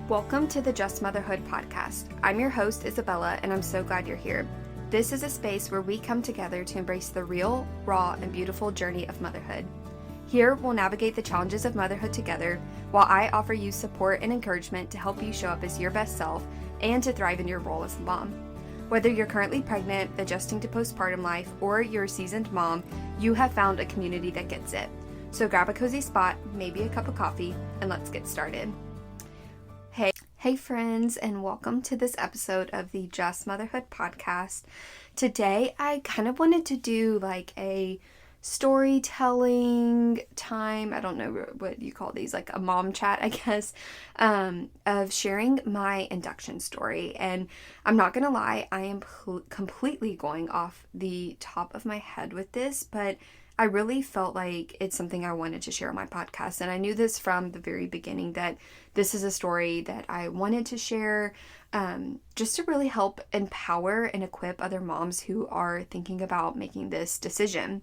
Welcome to the Just Motherhood podcast. I'm your host, Isabella, and I'm so glad you're here. This is a space where we come together to embrace the real, raw, and beautiful journey of motherhood. Here, we'll navigate the challenges of motherhood together, while I offer you support and encouragement to help you show up as your best self and to thrive in your role as a mom. Whether you're currently pregnant, adjusting to postpartum life, or you're a seasoned mom, you have found a community that gets it. So grab a cozy spot, maybe a cup of coffee, and let's get started. Hey friends, and welcome to this episode of the Just Motherhood podcast. Today, I kind of wanted to do like a storytelling time. I don't know what you call these, like a mom chat, I guess, of sharing my induction story. And I'm not gonna lie, I am completely going off the top of my head with this, but I really felt like it's something I wanted to share on my podcast. And I knew this from the very beginning that this is a story that I wanted to share just to really help empower and equip other moms who are thinking about making this decision.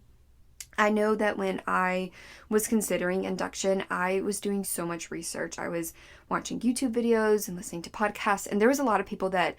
I know that when I was considering induction, I was doing so much research. I was watching YouTube videos and listening to podcasts, and there was a lot of people that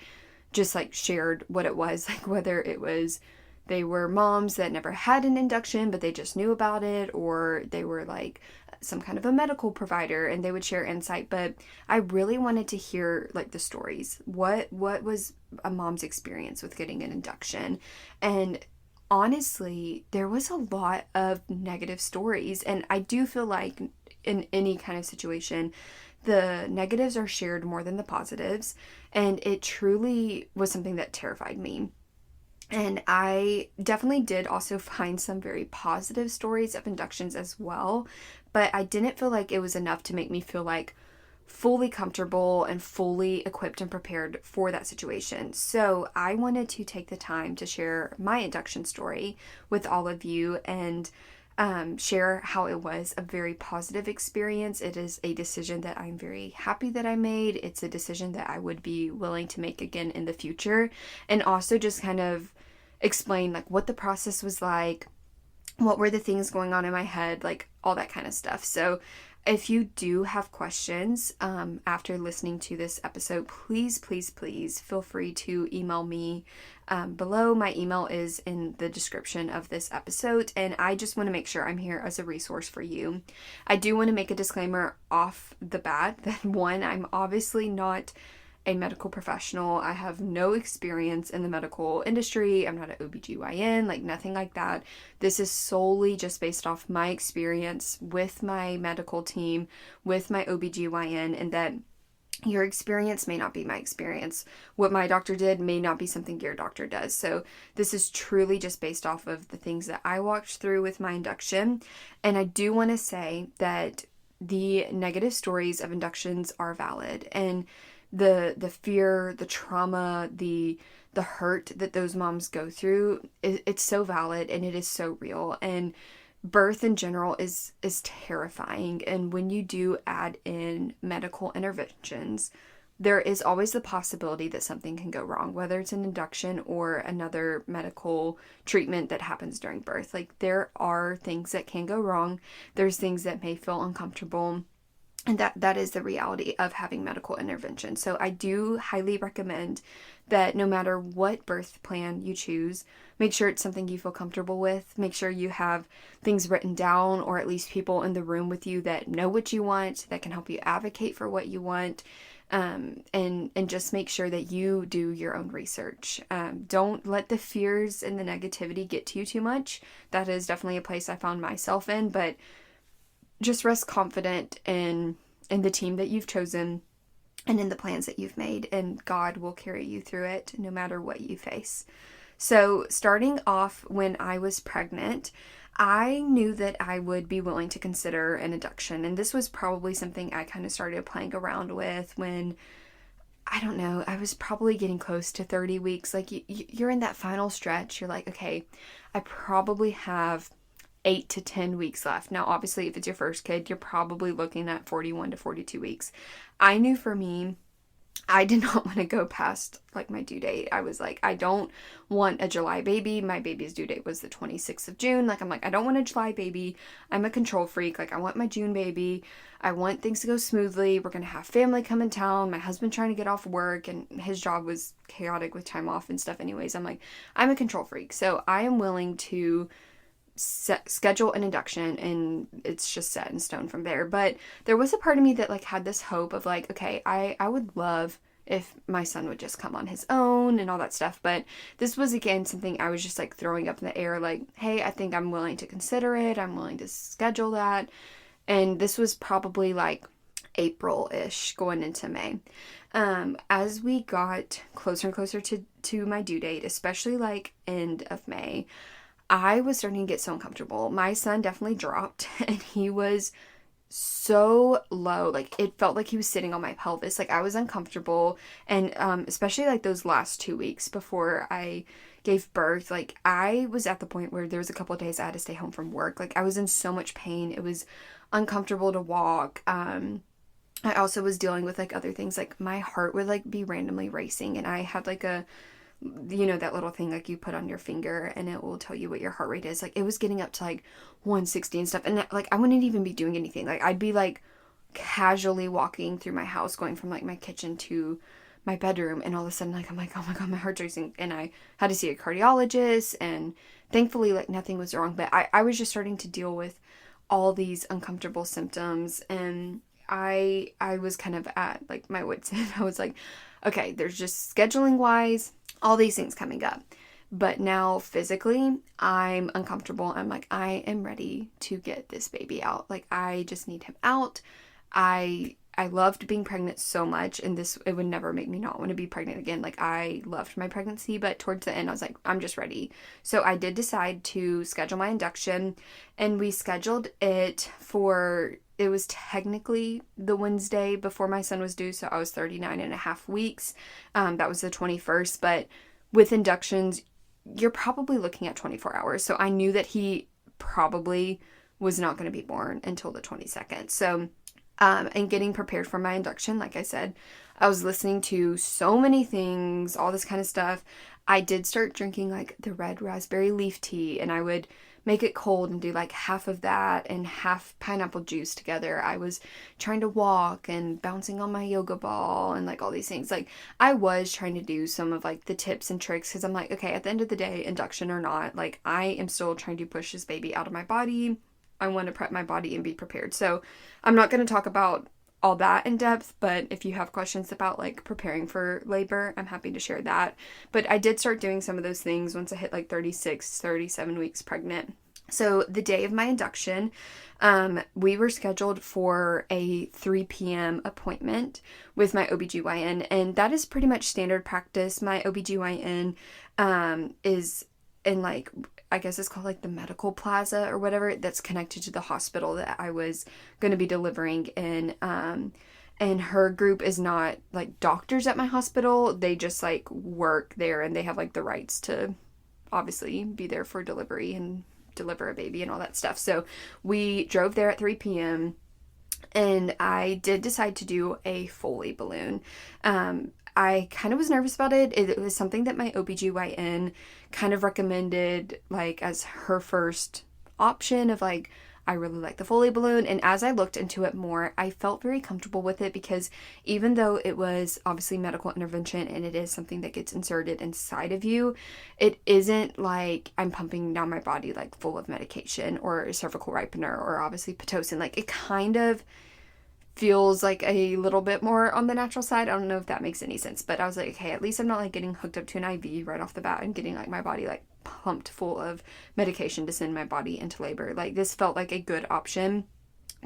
just like shared what it was, like whether it was they were moms that never had an induction, but they just knew about it, or they were like some kind of a medical provider and they would share insight. But I really wanted to hear like the stories. What was a mom's experience with getting an induction? And honestly, there was a lot of negative stories. And I do feel like in any kind of situation, the negatives are shared more than the positives. And it truly was something that terrified me. And I definitely did also find some very positive stories of inductions as well, but I didn't feel like it was enough to make me feel like fully comfortable and fully equipped and prepared for that situation. So I wanted to take the time to share my induction story with all of you and share how it was a very positive experience. It is a decision that I'm very happy that I made. It's a decision that I would be willing to make again in the future, and also just kind of explain like what the process was like, what were the things going on in my head, like all that kind of stuff. So if you do have questions after listening to this episode, please feel free to email me below. My email is in the description of this episode, and I just want to make sure I'm here as a resource for you. I do want to make a disclaimer off the bat that one, I'm obviously not a medical professional. I have no experience in the medical industry. I'm not an OBGYN, like nothing like that. This is solely just based off my experience with my medical team, with my OBGYN, and that your experience may not be my experience. What my doctor did may not be something your doctor does. So this is truly just based off of the things that I walked through with my induction. And I do want to say that the negative stories of inductions are valid, and the fear, the trauma, the hurt that those moms go through, it's so valid and it is so real. And birth in general is terrifying. And when you do add in medical interventions, there is always the possibility that something can go wrong, whether it's an induction or another medical treatment that happens during birth. Like there are things that can go wrong. There's things that may feel uncomfortable. And that is the reality of having medical intervention. So I do highly recommend that no matter what birth plan you choose, make sure it's something you feel comfortable with. Make sure you have things written down, or at least people in the room with you that know what you want, that can help you advocate for what you want. And just make sure that you do your own research. Don't let the fears and the negativity get to you too much. That is definitely a place I found myself in, but just rest confident in the team that you've chosen and in the plans that you've made, and God will carry you through it no matter what you face. So starting off, when I was pregnant, I knew that I would be willing to consider an induction, and this was probably something I kind of started playing around with when, I don't know, I was probably getting close to 30 weeks. Like you're in that final stretch. You're like, okay, I probably have 8 to 10 weeks left. Now, obviously, if it's your first kid, you're probably looking at 41 to 42 weeks. I knew for me, I did not want to go past like my due date. I was like, I don't want a July baby. My baby's due date was the 26th of June. Like, I'm like, I don't want a July baby. I'm a control freak. Like, I want my June baby. I want things to go smoothly. We're going to have family come in town. My husband trying to get off work, and his job was chaotic with time off and stuff anyways. I'm like, I'm a control freak. So I am willing to schedule an induction, and it's just set in stone from there. But there was a part of me that like had this hope of like, okay, I would love if my son would just come on his own and all that stuff. But this was again something I was just like throwing up in the air, like, hey, I think I'm willing to consider it. I'm willing to schedule that. And this was probably like April-ish going into May. As we got closer and closer to my due date, especially like end of May, I was starting to get so uncomfortable. My son definitely dropped, and he was so low. Like, it felt like he was sitting on my pelvis. Like, I was uncomfortable. And especially like those last 2 weeks before I gave birth, like, I was at the point where there was a couple of days I had to stay home from work. Like, I was in so much pain. It was uncomfortable to walk. I also was dealing with like other things. Like, my heart would like be randomly racing, and I had like a, you know, that little thing like you put on your finger and it will tell you what your heart rate is. Like, it was getting up to like 160 and stuff, and like I wouldn't even be doing anything. Like, I'd be like casually walking through my house, going from like my kitchen to my bedroom, and all of a sudden like I'm like, oh my god, my heart's racing. And I had to see a cardiologist, and thankfully like nothing was wrong, but I was just starting to deal with all these uncomfortable symptoms, and I was kind of at like my wits end. I was like, okay, there's just scheduling wise all these things coming up. But now physically, I'm uncomfortable. I'm like, I am ready to get this baby out. Like, I just need him out. I loved being pregnant so much, and it would never make me not want to be pregnant again. Like, I loved my pregnancy, but towards the end, I was like, I'm just ready. So I did decide to schedule my induction, and we scheduled it for, it was technically the Wednesday before my son was due, so I was 39 and a half weeks. That was the 21st, but with inductions, you're probably looking at 24 hours. So I knew that he probably was not going to be born until the 22nd. So, and getting prepared for my induction, like I said, I was listening to so many things, all this kind of stuff. I did start drinking like the red raspberry leaf tea, and I would make it cold and do like half of that and half pineapple juice together. I was trying to walk and bouncing on my yoga ball and like all these things. Like, I was trying to do some of like the tips and tricks, because I'm like, okay, at the end of the day, induction or not, like, I am still trying to push this baby out of my body. I want to prep my body and be prepared. So I'm not going to talk about all that in depth, but if you have questions about like preparing for labor, I'm happy to share that. But I did start doing some of those things once I hit like 36, 37 weeks pregnant. So the day of my induction, we were scheduled for a 3 p.m. appointment with my OBGYN, and that is pretty much standard practice. My OBGYN is in like, I guess it's called like the medical plaza or whatever, that's connected to the hospital that I was going to be delivering in. And her group is not like doctors at my hospital. They just like work there, and they have like the rights to obviously be there for delivery and deliver a baby and all that stuff. So we drove there at 3 p.m. and I did decide to do a Foley balloon. I kind of was nervous about it. It was something that my OBGYN kind of recommended like as her first option of like, I really like the Foley balloon. And as I looked into it more, I felt very comfortable with it, because even though it was obviously medical intervention and it is something that gets inserted inside of you, it isn't like I'm pumping down my body like full of medication or cervical ripener or obviously Pitocin. Like, it kind of feels like a little bit more on the natural side. I don't know if that makes any sense, but I was like, okay, at least I'm not like getting hooked up to an IV right off the bat and getting like my body like pumped full of medication to send my body into labor. Like, this felt like a good option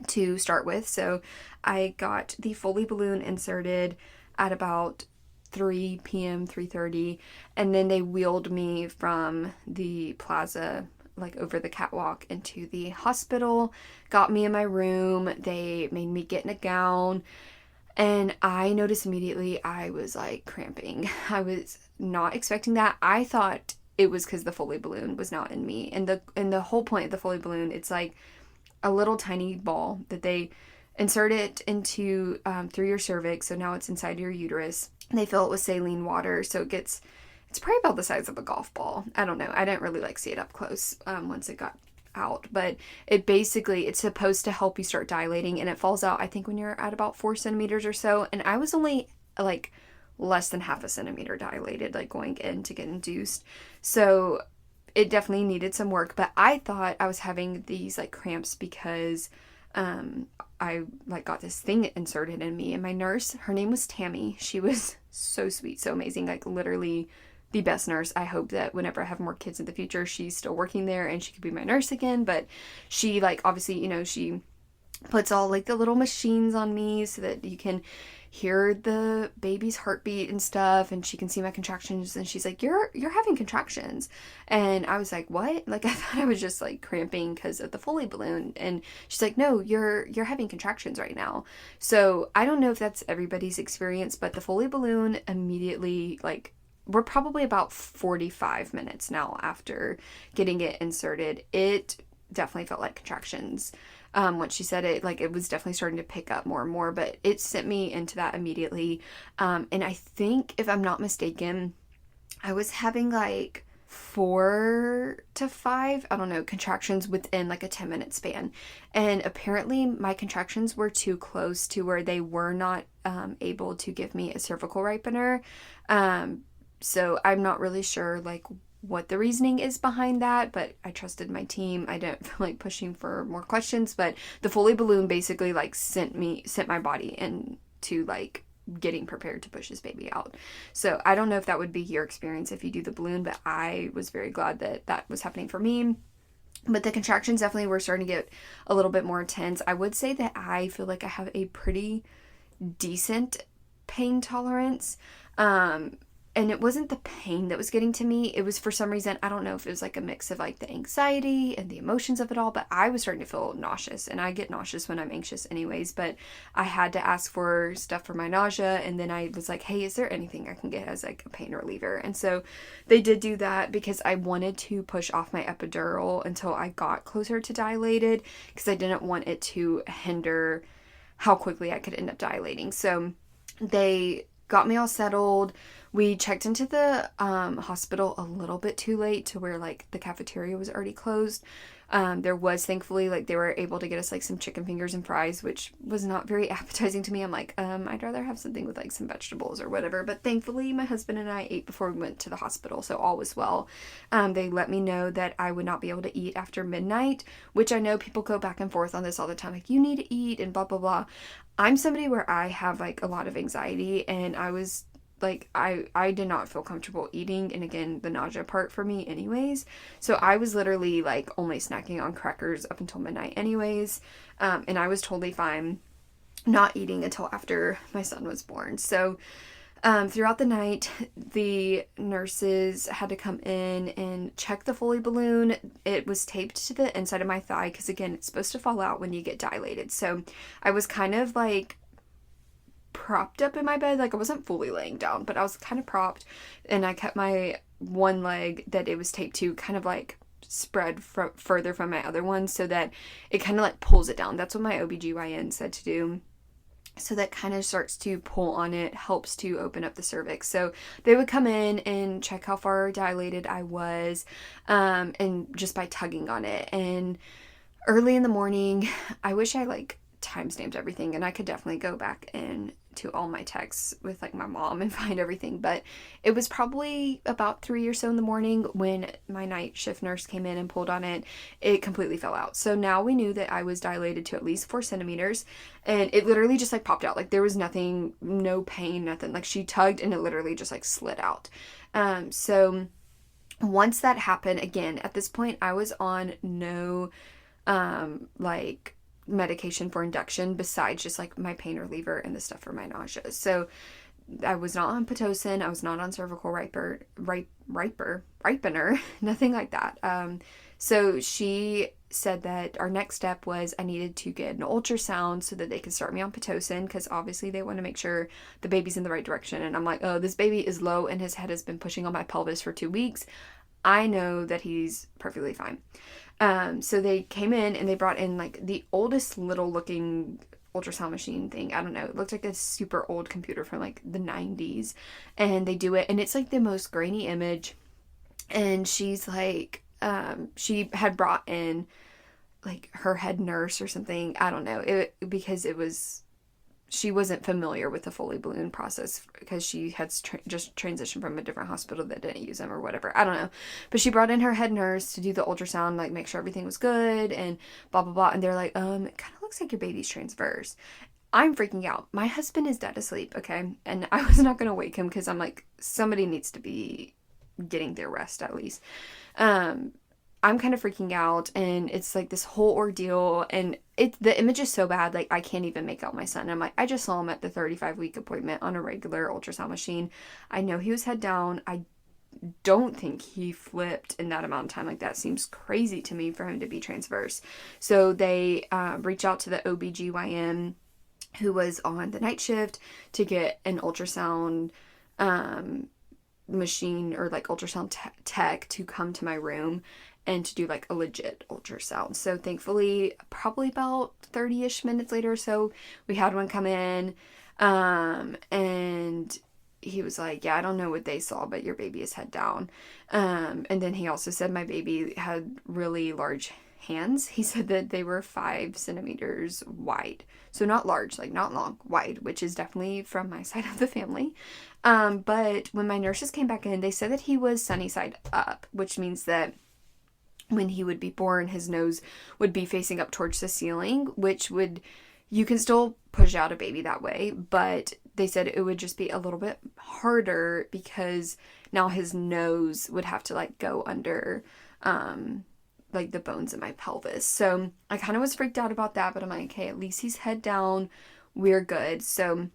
to start with. So I got the Foley balloon inserted at about 3 p.m., 3:30, and then they wheeled me from the plaza like over the catwalk into the hospital, got me in my room. They made me get in a gown, and I noticed immediately I was like cramping. I was not expecting that. I thought it was because the Foley balloon was not in me. And the whole point of the Foley balloon, it's like a little tiny ball that they insert it into through your cervix. So now it's inside your uterus. They fill it with saline water, so it's probably about the size of a golf ball. I don't know. I didn't really like see it up close once it got out, but it's supposed to help you start dilating, and it falls out I think when you're at about 4 centimeters or so, and I was only like less than half a centimeter dilated, like going in to get induced. So it definitely needed some work, but I thought I was having these like cramps because I like got this thing inserted in me, and my nurse, her name was Tammy. She was so sweet, so amazing, like literally the best nurse. I hope that whenever I have more kids in the future, she's still working there and she could be my nurse again. But she, like, obviously, she puts all like the little machines on me so that you can hear the baby's heartbeat and stuff, and she can see my contractions, and she's like, you're having contractions. And I was like, what? Like, I thought I was just like cramping because of the Foley balloon. And she's like, no, you're having contractions right now. So I don't know if that's everybody's experience, but the Foley balloon immediately, like, we're probably about 45 minutes now after getting it inserted. It definitely felt like contractions. Once she said it, like, it was definitely starting to pick up more and more, but it sent me into that immediately. And I think, if I'm not mistaken, I was having like 4 to 5, I don't know, contractions within like a 10-minute span. And apparently my contractions were too close to where they were not able to give me a cervical ripener. So I'm not really sure like what the reasoning is behind that, but I trusted my team. I didn't feel like pushing for more questions, but the Foley balloon basically like sent my body into like getting prepared to push this baby out. So I don't know if that would be your experience if you do the balloon, but I was very glad that that was happening for me. But the contractions definitely were starting to get a little bit more intense. I would say that I feel like I have a pretty decent pain tolerance. And it wasn't the pain that was getting to me. It was, for some reason, I don't know if it was like a mix of like the anxiety and the emotions of it all, but I was starting to feel nauseous, and I get nauseous when I'm anxious anyways. But I had to ask for stuff for my nausea, and then I was like, hey, is there anything I can get as like a pain reliever? And so they did do that because I wanted to push off my epidural until I got closer to dilated, because I didn't want it to hinder how quickly I could end up dilating. So they got me all settled. We checked into the hospital a little bit too late to where like the cafeteria was already closed. There was, thankfully, like they were able to get us like some chicken fingers and fries, which was not very appetizing to me. I'm like, I'd rather have something with like some vegetables or whatever. But thankfully my husband and I ate before we went to the hospital, so all was well. They let me know that I would not be able to eat after midnight, which I know people go back and forth on this all the time, like you need to eat and blah blah blah. I'm somebody where I have like a lot of anxiety, and I was like, I did not feel comfortable eating, and again, the nausea part for me anyways. So I was literally like only snacking on crackers up until midnight anyways. And I was totally fine not eating until after my son was born. So throughout the night, the nurses had to come in and check the Foley balloon. It was taped to the inside of my thigh because, again, it's supposed to fall out when you get dilated. So I was kind of like propped up in my bed. Like, I wasn't fully laying down, but I was kind of propped, and I kept my one leg that it was taped to kind of like spread further from my other one so that it kind of like pulls it down. That's what my OBGYN said to do. So that kind of starts to pull on it, helps to open up the cervix. So they would come in and check how far dilated I was, and just by tugging on it. And early in the morning, I wish I like time-stamped everything, and I could definitely go back and to all my texts with like my mom and find everything, but it was probably about 3 or so in the morning when my night shift nurse came in and pulled on it. It completely fell out. So now we knew that I was dilated to at least 4 centimeters, and it literally just like popped out. Like, there was nothing, no pain, nothing. Like, she tugged and it literally just like slid out. So once that happened, again, at this point I was on no like medication for induction besides just like my pain reliever and the stuff for my nausea. So I was not on Pitocin, I was not on cervical ripener, nothing like that. So she said that our next step was I needed to get an ultrasound so that they could start me on Pitocin, because obviously they want to make sure the baby's in the right direction. And I'm like, oh, this baby is low and his head has been pushing on my pelvis for 2 weeks. I know that he's perfectly fine. So they came in and they brought in like the oldest little looking ultrasound machine thing. I don't know. It looked like a super old computer from like the 90s. And they do it, and it's like the most grainy image. And she's like, she had brought in like her head nurse or something. I don't know. Because she wasn't familiar with the Foley balloon process because she had just transitioned from a different hospital that didn't use them or whatever. I don't know. But she brought in her head nurse to do the ultrasound, like make sure everything was good and blah, blah, blah. And they're like, it kind of looks like your baby's transverse. I'm freaking out. My husband is dead asleep, okay? And I was not going to wake him because I'm like, somebody needs to be getting their rest at least. I'm kind of freaking out, and it's like this whole ordeal, and the image is so bad, like I can't even make out my son. I'm like, I just saw him at the 35-week appointment on a regular ultrasound machine. I know he was head down. I don't think he flipped in that amount of time. Like, that seems crazy to me for him to be transverse. So they reach out to the OBGYN who was on the night shift to get an ultrasound machine or like ultrasound tech to come to my room and to do like a legit ultrasound. So thankfully, probably about 30-ish minutes later or so, we had one come in, and he was like, yeah, I don't know what they saw, but your baby is head down. And then he also said my baby had really large hands. He said that they were 5 centimeters wide. So not large, like not long, wide, which is definitely from my side of the family. But when my nurses came back in, they said that he was sunny side up, which means that when he would be born, his nose would be facing up towards the ceiling, which you can still push out a baby that way, but they said it would just be a little bit harder because now his nose would have to like go under, like the bones in my pelvis. So I kind of was freaked out about that, but I'm like, okay, at least he's head down. We're good. So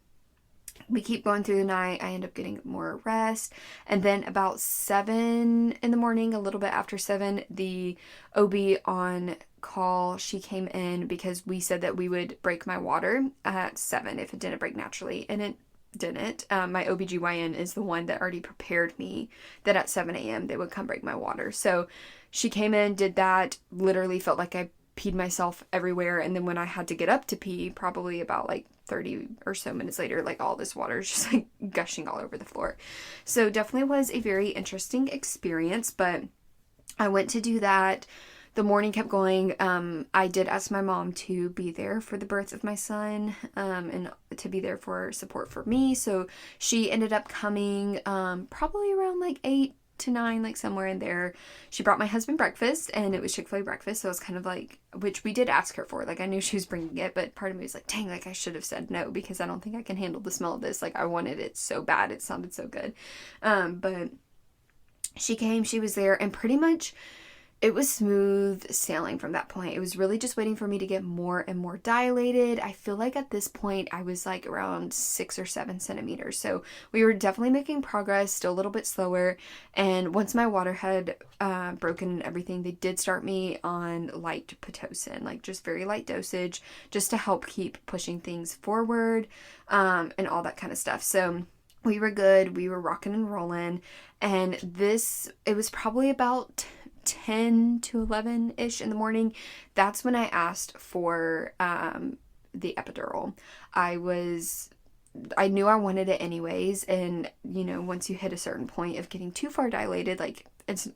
we keep going through the night. I end up getting more rest. And then about 7 in the morning, a little bit after 7, the OB on call, she came in because we said that we would break my water at 7 if it didn't break naturally. And it didn't. My OBGYN is the one that already prepared me that at 7 a.m. they would come break my water. So she came in, did that, literally felt like I peed myself everywhere. And then when I had to get up to pee, probably about like 30 or so minutes later, like all this water is just like gushing all over the floor. So definitely was a very interesting experience, but I went to do that. The morning kept going. I did ask my mom to be there for the birth of my son, and to be there for support for me. So she ended up coming, probably around like 8 to 9, like somewhere in there. She brought my husband breakfast, and it was Chick-fil-A breakfast. So I was kind of like, which we did ask her for. Like, I knew she was bringing it, but part of me was like, dang, like I should have said no because I don't think I can handle the smell of this. Like, I wanted it so bad. It sounded so good. But she came, she was there, and pretty much it was smooth sailing from that point. It was really just waiting for me to get more and more dilated. I feel like at this point I was like around 6 or 7 centimeters. So we were definitely making progress, still a little bit slower. And once my water had broken and everything, they did start me on light Pitocin, like just very light dosage, just to help keep pushing things forward, and all that kind of stuff. So we were good. We were rocking and rolling. And it was probably about 10 to 11-ish in the morning. That's when I asked for the epidural. I knew I wanted it anyways, and you know, once you hit a certain point of getting too far dilated, like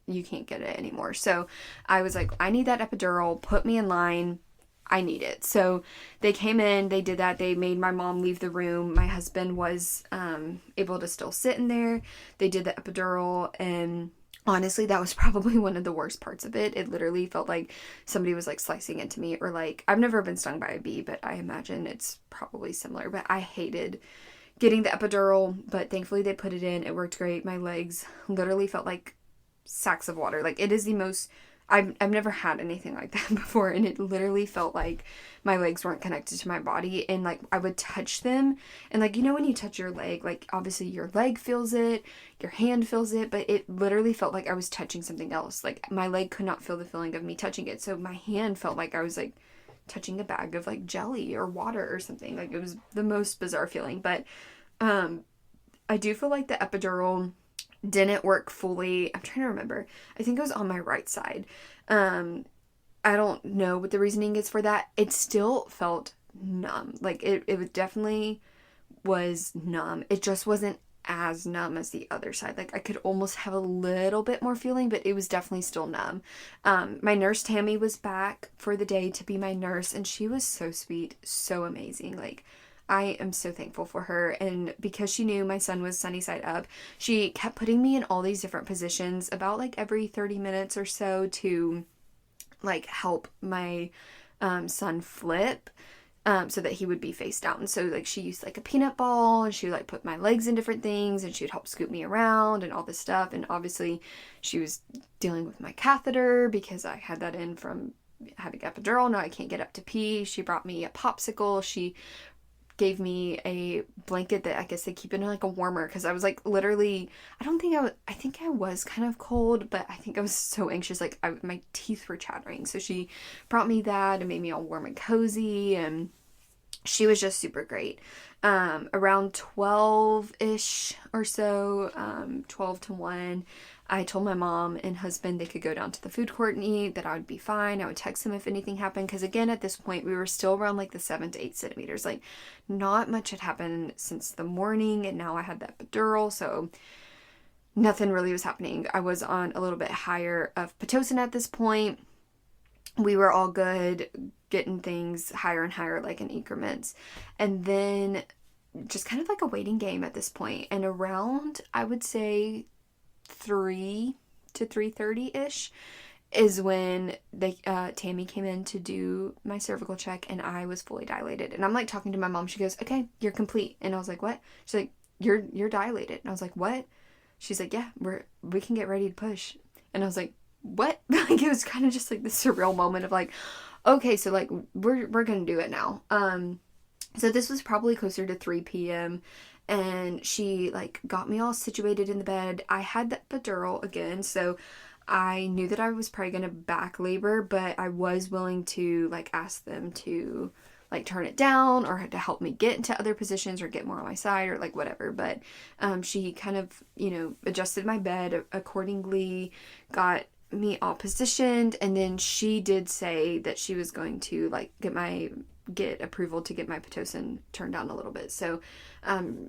you can't get it anymore. So I was like, I need that epidural, put me in line. I need it. So they came in, they did that. They made my mom leave the room. My husband was able to still sit in there. They did the epidural, and honestly, that was probably one of the worst parts of it. It literally felt like somebody was like slicing into me, or like, I've never been stung by a bee, but I imagine it's probably similar. But I hated getting the epidural, but thankfully they put it in. It worked great. My legs literally felt like sacks of water. Like, it is the most, I've never had anything like that before, and it literally felt like my legs weren't connected to my body, and like I would touch them, and like, you know, when you touch your leg, like obviously your leg feels it, your hand feels it, but it literally felt like I was touching something else. Like, my leg could not feel the feeling of me touching it, so my hand felt like I was like touching a bag of like jelly or water or something. Like, it was the most bizarre feeling. But I do feel like the epidural didn't work fully. I'm trying to remember. I think it was on my right side. I don't know what the reasoning is for that. It still felt numb. Like it definitely was numb. It just wasn't as numb as the other side. Like I could almost have a little bit more feeling, but it was definitely still numb. My nurse Tammy was back for the day to be my nurse, and she was so sweet, so amazing. Like I am so thankful for her. And because she knew my son was sunny side up, she kept putting me in all these different positions about like every 30 minutes or so to like help my son flip, so that he would be face down. So like she used like a peanut ball, and she would like put my legs in different things, and she would help scoop me around and all this stuff. And obviously she was dealing with my catheter because I had that in from having epidural. Now I can't get up to pee. She brought me a popsicle. She gave me a blanket that I guess they keep in like a warmer, because I was like literally, I think I was kind of cold, but I think I was so anxious, like my teeth were chattering. So she brought me that and made me all warm and cozy, and she was just super great. Around 12-ish or so, 12 to 1, I told my mom and husband they could go down to the food court and eat, that I would be fine. I would text them if anything happened, because again, at this point, we were still around like the 7 to 8 centimeters. Like, not much had happened since the morning, and now I had that epidural, so nothing really was happening. I was on a little bit higher of Pitocin at this point. We were all good, getting things higher and higher, like in increments. And then just kind of like a waiting game at this point. And around, I would say, 3 to 3:30-ish is when Tammy came in to do my cervical check, and I was fully dilated. And I'm like talking to my mom. She goes, "Okay, you're complete." And I was like, "What?" She's like, "You're dilated." And I was like, "What?" She's like, "Yeah, we can get ready to push." And I was like, "What?" Like, it was kind of just like this surreal moment of like, okay, so like we're gonna do it now. So this was probably closer to 3 p.m. and she like got me all situated in the bed. I had the epidural again, so I knew that I was probably gonna back labor, but I was willing to like ask them to like turn it down or to help me get into other positions or get more on my side or like whatever. But she kind of, adjusted my bed accordingly, got me all positioned, and then she did say that she was going to like get approval to get my Pitocin turned down a little bit. So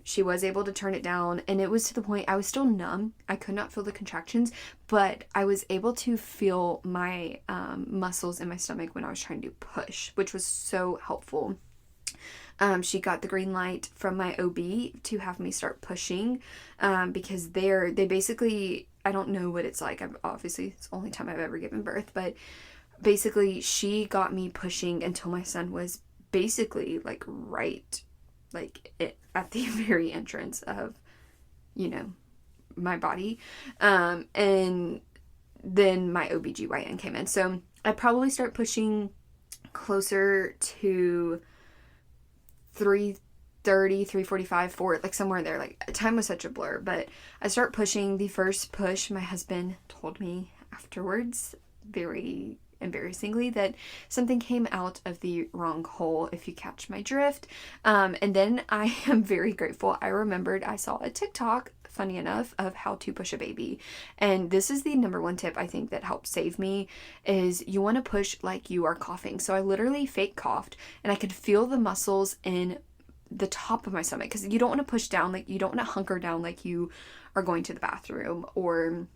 she was able to turn it down, and it was to the point I was still numb. I could not feel the contractions, but I was able to feel my muscles in my stomach when I was trying to push, which was so helpful. She got the green light from my OB to have me start pushing, because they basically, I don't know what it's like. Obviously, it's the only time I've ever given birth, but basically she got me pushing until my son was basically like right, like at the very entrance of, my body. And then my OBGYN came in. So I probably start pushing closer to 3:30, 3:45, 4, like somewhere there. Like time was such a blur, but I start pushing. The first push, my husband told me afterwards, very embarrassingly, that something came out of the wrong hole, if you catch my drift. And then I am very grateful. I remembered I saw a TikTok, funny enough, of how to push a baby. And this is the number one tip I think that helped save me, is you want to push like you are coughing. So I literally fake coughed, and I could feel the muscles in the top of my stomach, because you don't want to push down, like you don't want to hunker down like you are going to the bathroom or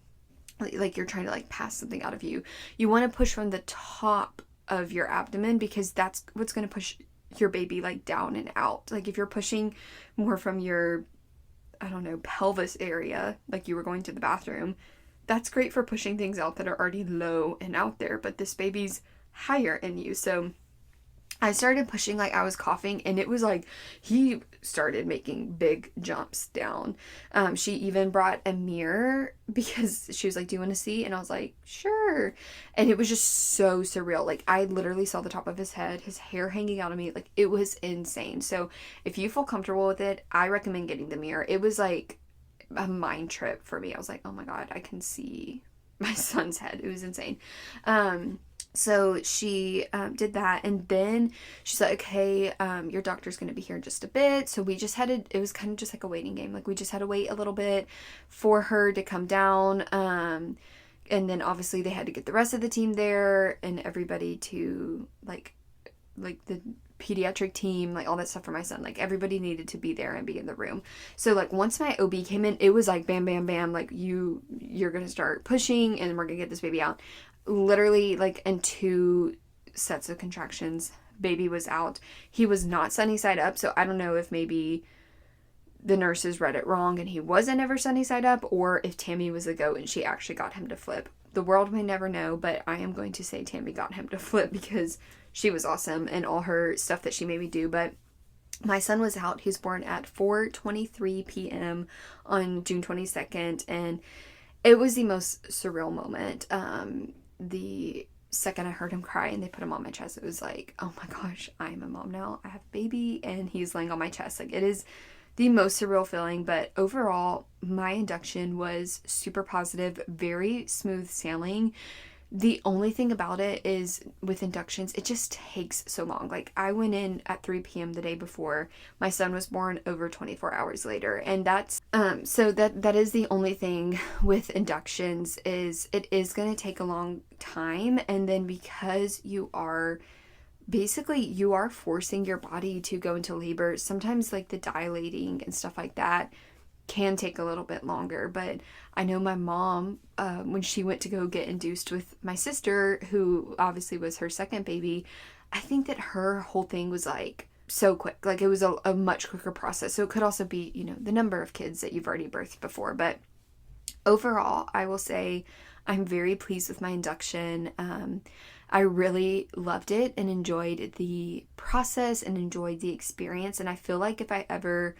like you're trying to like pass something out of you. You want to push from the top of your abdomen, because that's what's going to push your baby like down and out. Like if you're pushing more from your, I don't know, pelvis area, like you were going to the bathroom, that's great for pushing things out that are already low and out there, but this baby's higher in you. So I started pushing like I was coughing, and it was like he started making big jumps down. She even brought a mirror, because she was like, "Do you want to see?" And I was like, "Sure." And it was just so surreal. Like I literally saw the top of his head, his hair hanging out of me. Like it was insane. So if you feel comfortable with it, I recommend getting the mirror. It was like a mind trip for me. I was like, "Oh my God, I can see my son's head." It was insane. So she did that, and then she's like, "Okay, your doctor's going to be here in just a bit." So we just it was kind of just like a waiting game. Like we just had to wait a little bit for her to come down. And then obviously they had to get the rest of the team there and everybody to like the pediatric team, like all that stuff for my son. Like everybody needed to be there and be in the room. So like once my OB came in, it was like bam, bam, bam. Like you're going to start pushing and we're going to get this baby out. Literally like in 2 sets of contractions, baby was out. He was not sunny side up. So I don't know if maybe the nurses read it wrong and he wasn't ever sunny side up, or if Tammy was a goat and she actually got him to flip. The world may never know, but I am going to say Tammy got him to flip because she was awesome and all her stuff that she made me do. But my son was out. He was born at 4:23 p.m. on June 22nd, and it was the most surreal moment. The second I heard him cry and they put him on my chest, it was like, oh my gosh, I'm a mom now. I have a baby and he's laying on my chest. Like, it is the most surreal feeling, but overall, my induction was super positive, very smooth sailing. The only thing about it is with inductions, it just takes so long. Like, I went in at 3 p.m. the day before. My son was born over 24 hours later. And that's, so that is the only thing with inductions, is it is going to take a long time. And then because you are forcing your body to go into labor, sometimes like the dilating and stuff like that can take a little bit longer. But I know my mom, when she went to go get induced with my sister, who obviously was her second baby, I think that her whole thing was like so quick. Like, it was a much quicker process. So it could also be, the number of kids that you've already birthed before. But overall, I will say I'm very pleased with my induction. I really loved it and enjoyed the process and enjoyed the experience. And I feel like if I ever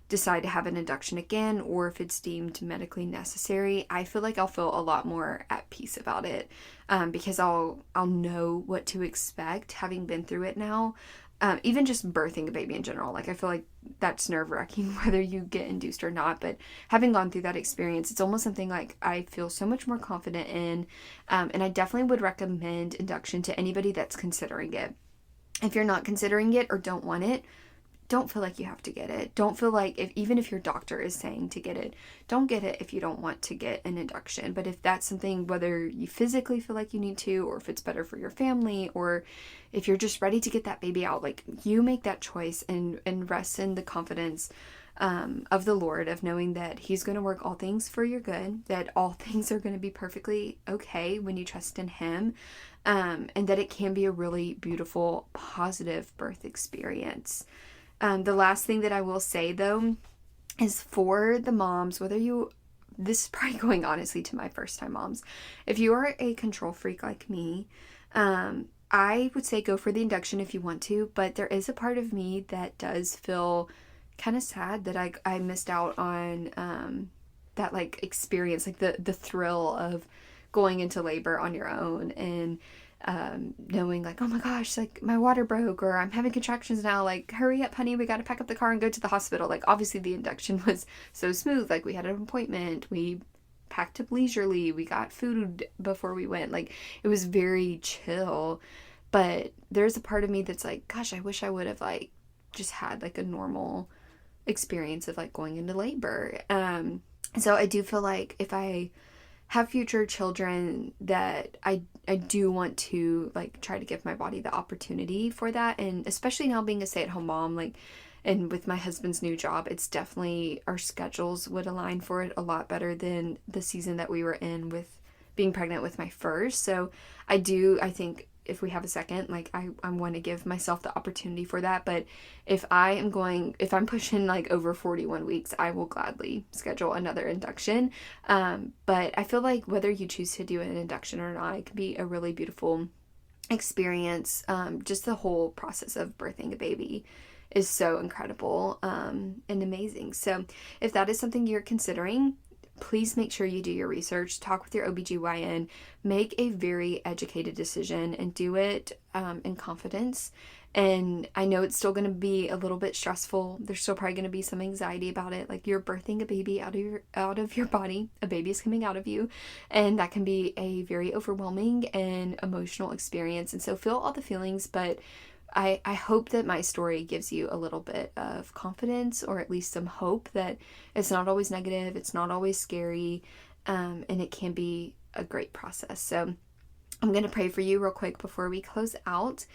decide to have an induction again, or if it's deemed medically necessary, I feel like I'll feel a lot more at peace about it, because I'll know what to expect having been through it now. Even just birthing a baby in general, like I feel like that's nerve-wracking whether you get induced or not, but having gone through that experience, it's almost something like I feel so much more confident in, and I definitely would recommend induction to anybody that's considering it. If you're not considering it or don't want it, don't feel like you have to get it. Don't feel like, even if your doctor is saying to get it, don't get it if you don't want to get an induction. But if that's something, whether you physically feel like you need to, or if it's better for your family, or if you're just ready to get that baby out, like, you make that choice and rest in the confidence of the Lord, of knowing that He's going to work all things for your good, that all things are going to be perfectly okay when you trust in Him, and that it can be a really beautiful, positive birth experience. The last thing that I will say, though, is for the moms, this is probably going honestly to my first time moms, if you are a control freak like me, I would say go for the induction if you want to, but there is a part of me that does feel kind of sad that I missed out on that like experience, like the thrill of going into labor on your own, and knowing like, oh my gosh, like my water broke, or I'm having contractions now, like hurry up honey, we got to pack up the car and go to the hospital. Like, obviously the induction was so smooth, like we had an appointment, we packed up leisurely, we got food before we went, like it was very chill. But there's a part of me that's like, gosh, I wish I would have like just had like a normal experience of like going into labor. So I do feel like if I have future children, that I do want to like try to give my body the opportunity for that. And especially now being a stay-at-home mom, like, and with my husband's new job, it's definitely, our schedules would align for it a lot better than the season that we were in with being pregnant with my first. So I think if we have a second, like I want to give myself the opportunity for that. But if I'm pushing like over 41 weeks, I will gladly schedule another induction. But I feel like whether you choose to do an induction or not, it can be a really beautiful experience. Just the whole process of birthing a baby is so incredible, and amazing. So if that is something you're considering, please make sure you do your research, talk with your OBGYN, make a very educated decision, and do it in confidence. And I know it's still going to be a little bit stressful. There's still probably going to be some anxiety about it. Like, you're birthing a baby out of your body. A baby is coming out of you. And that can be a very overwhelming and emotional experience. And so feel all the feelings, but I hope that my story gives you a little bit of confidence, or at least some hope that it's not always negative, it's not always scary, and it can be a great process. So I'm going to pray for you real quick before we close out.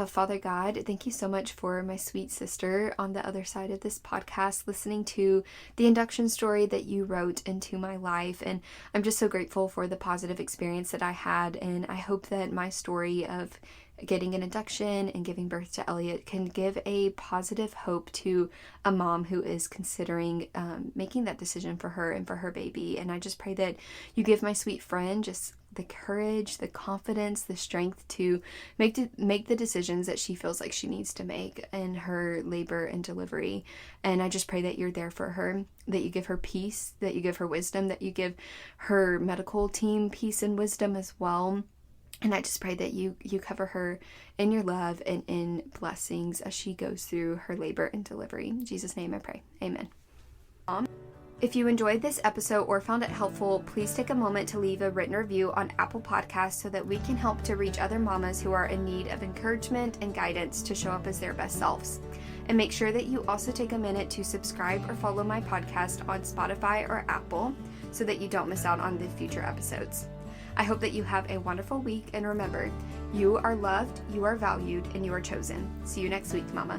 Father God, thank you so much for my sweet sister on the other side of this podcast, listening to the induction story that you wrote into my life. And I'm just so grateful for the positive experience that I had. And I hope that my story of getting an induction and giving birth to Elliot can give a positive hope to a mom who is considering making that decision for her and for her baby. And I just pray that you give my sweet friend just the courage, the confidence, the strength to make the decisions that she feels like she needs to make in her labor and delivery. And I just pray that you're there for her, that you give her peace, that you give her wisdom, that you give her medical team peace and wisdom as well. And I just pray that you cover her in your love and in blessings as she goes through her labor and delivery. In Jesus' name I pray. Amen. If you enjoyed this episode or found it helpful, please take a moment to leave a written review on Apple Podcasts so that we can help to reach other mamas who are in need of encouragement and guidance to show up as their best selves. And make sure that you also take a minute to subscribe or follow my podcast on Spotify or Apple so that you don't miss out on the future episodes. I hope that you have a wonderful week, and remember, you are loved, you are valued, and you are chosen. See you next week, Mama.